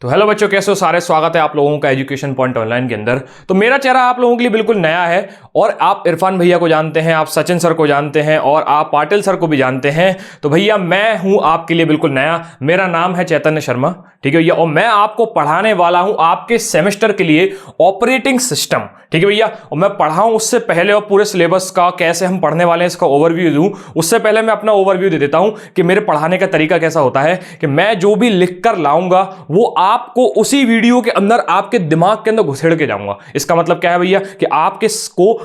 तो हेलो बच्चों, कैसे हो सारे। स्वागत है आप लोगों का एजुकेशन पॉइंट ऑनलाइन के अंदर। तो मेरा चेहरा आप लोगों के लिए बिल्कुल नया है और आप इरफान भैया को जानते हैं, आप सचिन सर को जानते हैं और आप पाटिल सर को भी जानते हैं। तो भैया मैं हूं आपके लिए बिल्कुल नया। मेरा नाम है चैतन्य शर्मा, ठीक है भैया, और मैं आपको पढ़ाने वाला हूं आपके सेमेस्टर के लिए ऑपरेटिंग सिस्टम, ठीक है भैया। और मैं पढ़ाऊं उससे पहले और पूरे सिलेबस का कैसे हम पढ़ने वाले हैं इसका ओवरव्यू दूं, उससे पहले मैं अपना ओवरव्यू दे देता हूं कि मेरे पढ़ाने का तरीका कैसा होता है कि मैं जो भी लिख कर लाऊंगा वो आपको उसी वीडियो के अंदर आपके दिमाग के अंदर घुसेड़ के जाऊंगा। इसका मतलब क्या है भैया कि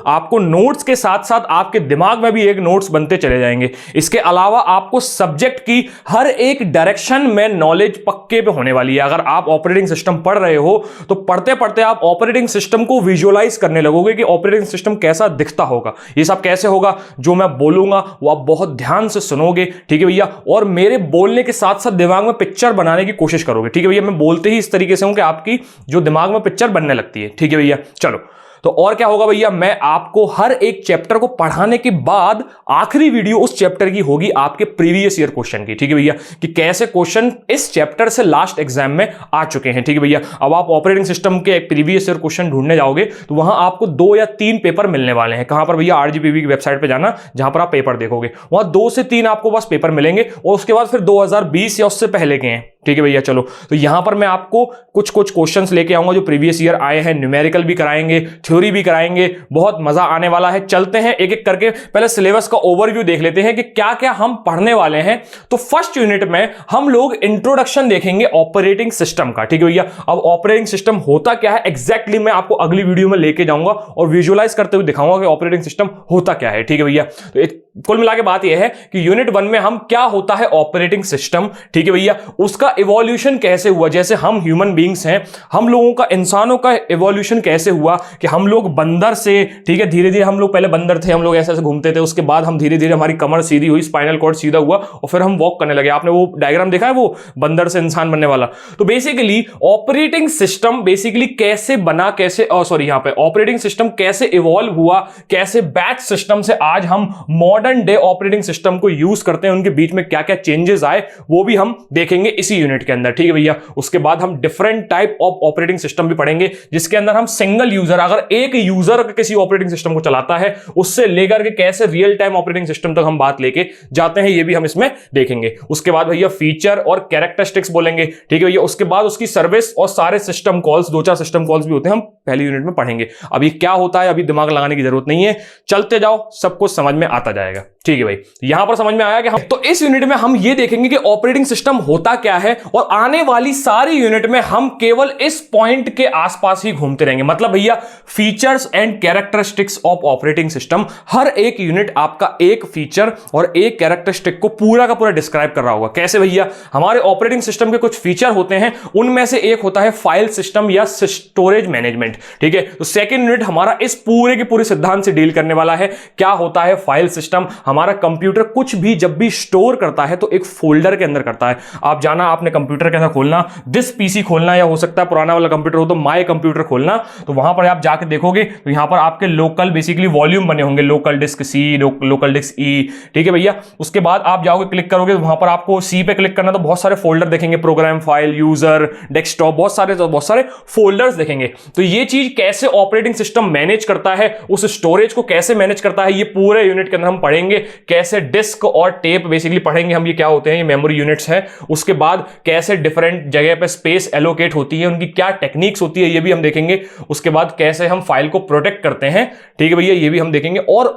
आपको नोट्स के साथ साथ आपके दिमाग में भी एक नोट्स बनते चले जाएंगे। इसके अलावा आपको सब्जेक्ट की हर एक डायरेक्शन में नॉलेज पक्के पे होने वाली है। अगर आप ऑपरेटिंग सिस्टम पढ़ रहे हो तो पढ़ते पढ़ते आप ऑपरेटिंग सिस्टम को विजुअलाइज करने लगोगे कि ऑपरेटिंग सिस्टम कैसा दिखता होगा। ये सब कैसे होगा, जो मैं बोलूंगा वो आप बहुत ध्यान से सुनोगे, ठीक है भैया, और मेरे बोलने के साथ साथ दिमाग में पिक्चर बनाने की कोशिश करोगे, ठीक है भैया। मैं बोलते ही इस तरीके से हूं कि आपकी जो दिमाग में पिक्चर बनने लगती है, ठीक है भैया। चलो, तो और क्या होगा भैया, मैं आपको हर एक चैप्टर को पढ़ाने के बाद आखिरी वीडियो उस चैप्टर की होगी आपके प्रीवियस ईयर क्वेश्चन की, ठीक है भैया, कि कैसे क्वेश्चन इस चैप्टर से लास्ट एग्जाम में आ चुके हैं, ठीक है भैया। अब आप ऑपरेटिंग सिस्टम के प्रीवियस ईयर क्वेश्चन ढूंढने जाओगे तो वहां आपको 2 या 3 पेपर मिलने वाले हैं। कहां पर भैया, आरजीपीवी की वेबसाइट पर जाना, जहां पर आप पेपर देखोगे वहां 2 से 3 आपको बस पेपर मिलेंगे और उसके बाद फिर 2020 या उससे पहले के हैं, ठीक है भैया। चलो, तो यहां पर मैं आपको कुछ क्वेश्चंस लेके आऊंगा जो प्रीवियस ईयर आए हैं। न्यूमेरिकल भी कराएंगे, थ्योरी भी कराएंगे, बहुत मजा आने वाला है। चलते हैं एक एक करके, पहले सिलेबस का ओवरव्यू देख लेते हैं कि क्या क्या हम पढ़ने वाले हैं। तो फर्स्ट यूनिट में हम लोग इंट्रोडक्शन देखेंगे ऑपरेटिंग सिस्टम का, ठीक है भैया। अब ऑपरेटिंग सिस्टम होता क्या है एग्जैक्टली मैं आपको अगली वीडियो में लेके जाऊंगा और विजुअलाइज करते हुए दिखाऊंगा कि ऑपरेटिंग सिस्टम होता क्या है, ठीक है भैया। तो कुल मिला के बात यह है कि यूनिट 1 में हम क्या होता है ऑपरेटिंग सिस्टम, ठीक है भैया, उसका इवोल्यूशन कैसे हुआ। जैसे हम ह्यूमन बींग्स हैं, हम लोगों का, इंसानों का इवोल्यूशन कैसे हुआ कि हम लोग बंदर से, ठीक है, धीरे धीरे हम लोग पहले बंदर थे, हम लोग ऐसे ऐसे घूमते थे, उसके बाद हम धीरे धीरे हमारी कमर सीधी हुई, स्पाइनल कॉर्ड सीधा हुआ और फिर हम वॉक करने लगे। आपने वो डायग्राम देखा है, वो बंदर से इंसान बनने वाला। तो बेसिकली ऑपरेटिंग सिस्टम बेसिकली कैसे बना, कैसे यहां पे ऑपरेटिंग सिस्टम कैसे इवॉल्व हुआ, कैसे बैच सिस्टम से आज हम मॉडर्न डे ऑपरेटिंग सिस्टम को यूज करते हैं, उनके बीच में क्या क्या चेंजेस आए वो भी हम देखेंगे इसी यूनिट के अंदर, ठीक है भैया। उसके बाद हम different type of operating system भी पढ़ेंगे, जिसके अंदर हम सिंगल यूजर, अगर एक यूजर किसी ऑपरेटिंग सिस्टम को चलाता है, उससे लेकर के कैसे रियल टाइम ऑपरेटिंग सिस्टम तक हम बात लेके जाते हैं, ये भी हम इसमें देखेंगे। उसके बाद भैया फीचर और कैरेक्टरिस्टिक्स बोलेंगे, ठीक है भैया। उसके बाद उसकी सर्विस और सारे सिस्टम कॉल्स, 2-4 सिस्टम कॉल्स भी होते हैं, हम पहली यूनिट में पढ़ेंगे। अभी क्या होता है, अभी दिमाग लगाने की जरूरत नहीं है, चलते जाओ, सब कुछ समझ में आता जाएगा, ठीक है भाई। यहां पर समझ में आया कि हम, तो इस यूनिट में हम ये देखेंगे कि ऑपरेटिंग सिस्टम होता क्या है, और आने वाली सारी यूनिट में हम केवल इस पॉइंट के आसपास ही घूमते रहेंगे। मतलब भैया features and characteristics of operating system, हर एक यूनिट आपका एक फीचर और एक कैरेक्टरिस्टिक को पूरा का पूरा डिस्क्राइब कर रहा होगा। कैसे भैया, हमारे ऑपरेटिंग सिस्टम के कुछ फीचर होते हैं, उनमें से एक होता है फाइल सिस्टम या स्टोरेज मैनेजमेंट, ठीक है। तो सेकंड यूनिट हमारा इस पूरे के पूरे सिद्धांत से डील करने वाला है। क्या होता है फाइल सिस्टम, हमारा कंप्यूटर कुछ भी जब भी स्टोर करता है तो एक फोल्डर के अंदर करता है। आप जाना, आपने कंप्यूटर के अंदर खोलना, दिस पीसी खोलना, या हो सकता है पुराना वाला कंप्यूटर हो तो माय कंप्यूटर खोलना, तो वहां पर आप जाके देखोगे तो यहां पर आपके लोकल बेसिकली वॉल्यूम बने होंगे, local disk C, local disk E, ठीक है भैया। उसके बाद आप जाओगे, क्लिक करोगे, वहां पर आपको सी पे क्लिक करना तो बहुत सारे फोल्डर देखेंगे, प्रोग्राम फाइल, यूजर, डेस्कटॉप, बहुत सारे फोल्डर्स देखेंगे। तो ये चीज कैसे ऑपरेटिंग सिस्टम मैनेज करता है, उस स्टोरेज को कैसे मैनेज करता है, ये पूरे यूनिट के अंदर हम पढ़ेंगे। कैसे डिस्क और टेप बेसिकली पढ़ेंगे हम, ये क्या होते हैं, ये मेमोरी यूनिट्स हैं। उसके बाद कैसे डिफरेंट जगह पे स्पेस एलोकेट होती है, उनकी क्या टेक्निक्स होती है, ये भी हम देखेंगे। उसके बाद कैसे हम फाइल को प्रोटेक्ट करते हैं, ठीक है भैया, ये भी हम देखेंगे। और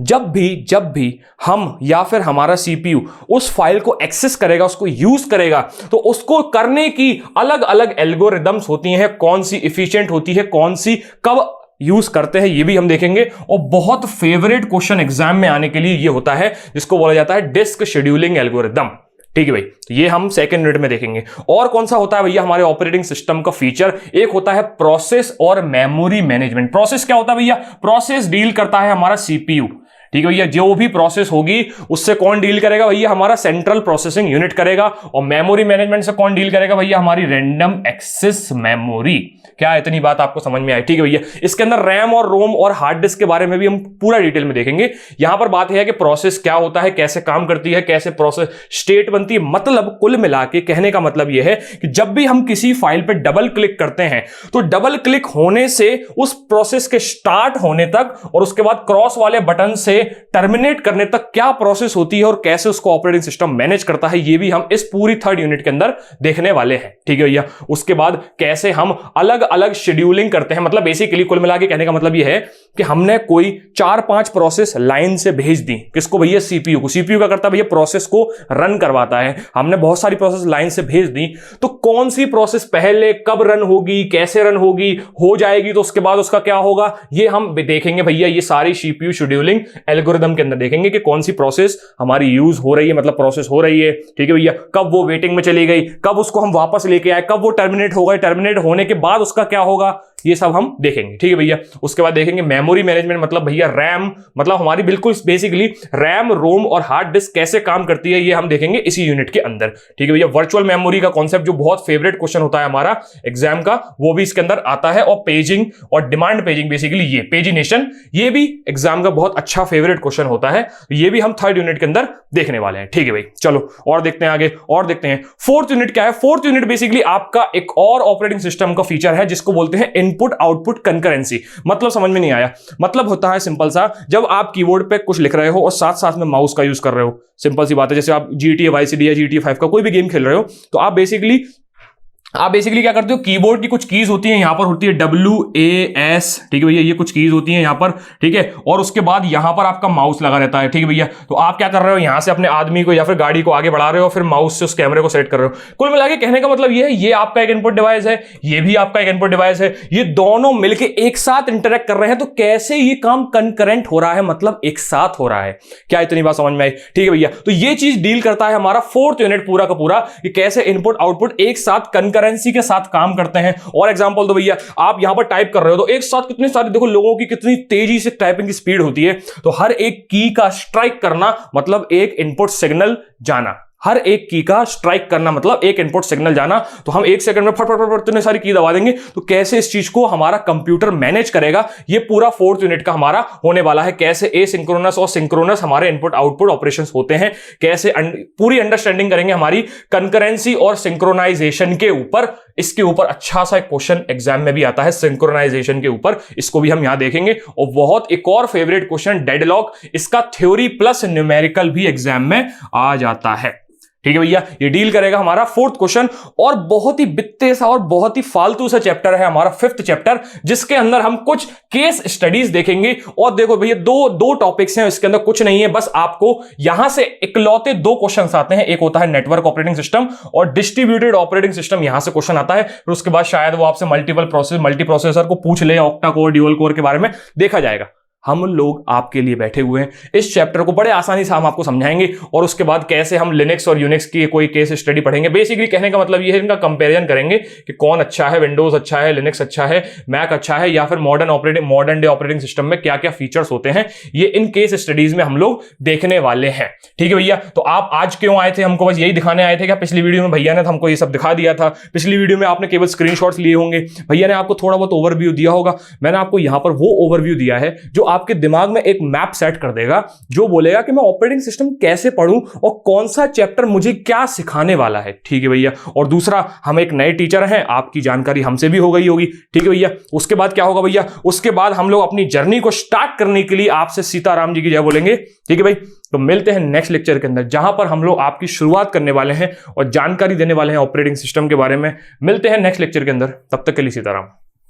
जब भी हम या फिर हमारा सीपीयू उस फाइल को एक्सेस करेगा, उसको यूज करेगा, तो उसको करने की अलग अलग एल्गोरिदम्स होती हैं, कौन सी इफिशिएंट होती है, कौन सी कब यूज करते हैं, ये भी हम देखेंगे। और बहुत फेवरेट क्वेश्चन एग्जाम में आने के लिए ये होता है, जिसको बोला जाता है डिस्क शेड्यूलिंग एल्गोरिदम, ठीक है भाई। तो ये हम सेकंड यूनिट में देखेंगे। और कौन सा होता है भैया हमारे ऑपरेटिंग सिस्टम का फीचर, एक होता है प्रोसेस और मेमोरी मैनेजमेंट। प्रोसेस क्या होता है भैया, प्रोसेस डील करता है हमारा सीपीयू, ठीक है भैया। जो भी प्रोसेस होगी उससे कौन डील करेगा भैया, हमारा सेंट्रल प्रोसेसिंग यूनिट करेगा। और मेमोरी मैनेजमेंट से कौन डील करेगा भैया, हमारी रैंडम एक्सेस मेमोरी। क्या इतनी बात आपको समझ में आई? ठीक है भैया। इसके अंदर रैम और रोम और हार्ड डिस्क के बारे में भी हम पूरा डिटेल में देखेंगे। यहां पर बात है कि प्रोसेस क्या होता है, कैसे काम करती है, कैसे प्रोसेस स्टेट बनती है। मतलब कुल मिला के कहने का मतलब यह है कि जब भी हम किसी फाइल पे डबल क्लिक करते हैं तो डबल क्लिक होने से उस प्रोसेस के स्टार्ट होने तक और उसके बाद क्रॉस वाले बटन से टर्मिनेट करने तक क्या प्रोसेस होती है और कैसे उसको ऑपरेटिंग सिस्टम मैनेज करता है, ये भी हम इस पूरी थर्ड यूनिट के अंदर देखने वाले हैं। ठीक है भैया। उसके बाद कैसे हम अलग अलग शेड्यूलिंग करते हैं। मतलब बेसिकली कुल मिला के कहने का मतलब यह है कि हमने कोई 4-5 प्रोसेस लाइन से भेज दी। किसको भैया? सीपीयू को। सीपीयू क्या करता है भैया? प्रोसेस को रन करवाता है। हमने बहुत सारी प्रोसेस लाइन से भेज दी, तो कौन सी प्रोसेस पहले कब रन होगी, कैसे रन होगी, हो जाएगी तो उसके बाद उसका क्या होगा, ये हम देखेंगे भैया। ये सारी सीपीयू शेड्यूलिंग एल्गोरिथम के अंदर देखेंगे कि कौन सी प्रोसेस हमारी यूज हो रही है, मतलब प्रोसेस हो रही है। ठीक है भैया। कब वो वेटिंग में चली गई, कब उसको हम वापस लेके आए, कब वो टर्मिनेट हो गए, टर्मिनेट होने के बाद उसका क्या होगा, ये सब हम देखेंगे। ठीक है भैया। उसके बाद देखेंगे मेमोरी मैनेजमेंट, मतलब भैया रैम, मतलब हमारी बिल्कुल बेसिकली रैम, रोम और हार्ड डिस्क कैसे काम करती है, ये हम देखेंगे इसी यूनिट के अंदर। ठीक है भैया। वर्चुअल मेमोरी का कॉन्सेप्ट जो बहुत फेवरेट क्वेश्चन होता है हमारा एग्जाम का, वो भी इसके अंदर आता है। और पेजिंग और डिमांड पेजिंग, बेसिकली ये पेजिनेशन, ये भी एग्जाम का बहुत अच्छा फेवरेट क्वेश्चन होता है। ये भी हम थर्ड यूनिट के अंदर देखने वाले हैं। ठीक है भाई। चलो और देखते हैं आगे, और देखते हैं फोर्थ यूनिट क्या है। फोर्थ यूनिट बेसिकली आपका एक और ऑपरेटिंग सिस्टम का फीचर है जिसको बोलते हैं इनपुट आउटपुट कंकरेंसी। मतलब समझ में नहीं आया? मतलब होता है सिंपल सा, जब आप कीबोर्ड पे कुछ लिख रहे हो और साथ साथ में माउस का यूज कर रहे हो, सिंपल सी बात है। जैसे आप GTA Vice City या GTA 5 का कोई भी गेम खेल रहे हो, तो आप बेसिकली क्या करते हो, कीबोर्ड की कुछ कीज होती हैं, यहां पर होती है WAS। ठीक है भैया। ये कुछ कीज होती हैं यहां पर। ठीक है। और उसके बाद यहां पर आपका माउस लगा रहता है। ठीक है भैया। तो आप क्या कर रहे हो, यहां से अपने आदमी को या फिर गाड़ी को आगे बढ़ा रहे हो, फिर माउस से उस कैमरे को सेट कर रहे हो। कुल मिला के कहने का मतलब ये है, ये आपका एक इनपुट डिवाइस है, ये भी आपका एक इनपुट डिवाइस है। ये दोनों मिलकर एक साथ इंटरेक्ट कर रहे हैं। तो कैसे ये काम कंकरेंट हो रहा है, मतलब एक साथ हो रहा है। क्या इतनी बात समझ में आई? ठीक है भैया। तो ये चीज डील करता है हमारा फोर्थ यूनिट पूरा का पूरा, कि कैसे इनपुट आउटपुट एक साथ कंकरेंसी के साथ काम करते हैं। और एग्जांपल तो भैया, आप यहां पर टाइप कर रहे हो तो एक साथ कितने सारे, देखो लोगों की कितनी तेजी से टाइपिंग की स्पीड होती है। तो हर एक की का स्ट्राइक करना मतलब एक इनपुट सिग्नल जाना। हर एक की का स्ट्राइक करना मतलब एक इनपुट सिग्नल जाना। तो हम एक सेकंड में फट फट फट इतने सारी की दबा देंगे। तो कैसे इस चीज को हमारा कंप्यूटर मैनेज करेगा, ये पूरा फोर्थ यूनिट का हमारा होने वाला है। कैसे एसिंक्रोनस और सिंक्रोनस हमारे इनपुट आउटपुट ऑपरेशंस होते हैं, कैसे पूरी अंडरस्टैंडिंग करेंगे हमारी कंकरेंसी और सिंक्रोनाइजेशन के ऊपर। इसके ऊपर अच्छा सा क्वेश्चन एग्जाम में भी आता है सिंक्रोनाइजेशन के ऊपर, इसको भी हम यहां देखेंगे। और बहुत एक और फेवरेट क्वेश्चन डेडलॉक, इसका थ्योरी प्लस न्यूमेरिकल भी एग्जाम में आ जाता है। ठीक है भैया। ये डील करेगा हमारा फोर्थ क्वेश्चन। और बहुत ही बित्ते सा और बहुत ही फालतू सा चैप्टर है हमारा फिफ्थ चैप्टर, जिसके अंदर हम कुछ केस स्टडीज देखेंगे। और देखो भैया, दो टॉपिक्स हैं, इसके अंदर कुछ नहीं है, बस आपको यहां से इकलौते 2 क्वेश्चंस आते हैं। एक होता है नेटवर्क ऑपरेटिंग सिस्टम और डिस्ट्रीब्यूटेड ऑपरेटिंग सिस्टम, यहां से क्वेश्चन आता है। फिर उसके बाद शायद वो आपसे मल्टी प्रोसेसर को पूछ ले, ऑक्टा कोर, ड्यूअल कोर के बारे में देखा जाएगा। हम लोग आपके लिए बैठे हुए हैं, इस चैप्टर को बड़े आसानी से हम आपको समझाएंगे। और उसके बाद कैसे हम लिनक्स और यूनिक्स की कोई केस स्टडी पढ़ेंगे। बेसिकली कहने का मतलब ये है, इनका कंपैरिजन करेंगे कि कौन अच्छा है, विंडोज अच्छा है, लिनक्स अच्छा है, मैक अच्छा है, या फिर मॉडर्न डे ऑपरेटिंग सिस्टम में क्या क्या फीचर्स होते हैं, ये इन केस स्टडीज में हम लोग देखने वाले हैं। ठीक है भैया। तो आप आज क्यों आए थे, हमको बस यही दिखाने आए थे क्या? पिछली वीडियो में भैया ने हमको ये सब दिखा दिया था। पिछली वीडियो में आपने केवल स्क्रीनशॉट्स लिए होंगे, भैया ने आपको थोड़ा बहुत ओवरव्यू दिया होगा। मैंने आपको यहां पर वो ओवरव्यू दिया है जो आपके दिमाग में एक मैप सेट कर देगा, जो बोलेगा कि मैं ऑपरेटिंग सिस्टम कैसे पढूं और कौन सा चैप्टर मुझे क्या सिखाने वाला है। ठीक है भैया। और दूसरा, हम एक नए टीचर हैं, आपकी जानकारी हमसे भी हो गई होगी। ठीक है भैया। उसके बाद क्या होगा भैया, उसके बाद हम लोग अपनी जर्नी को स्टार्ट करने के लिए आपसे सीताराम जी की जय बोलेंगे। ठीक है भाई। तो मिलते हैं नेक्स्ट लेक्चर के अंदर, जहां पर हम लोग आपकी शुरुआत करने वाले हैं और जानकारी देने वाले हैं ऑपरेटिंग सिस्टम के बारे में। मिलते हैं नेक्स्ट लेक्चर के अंदर, तब तक के लिए सीताराम।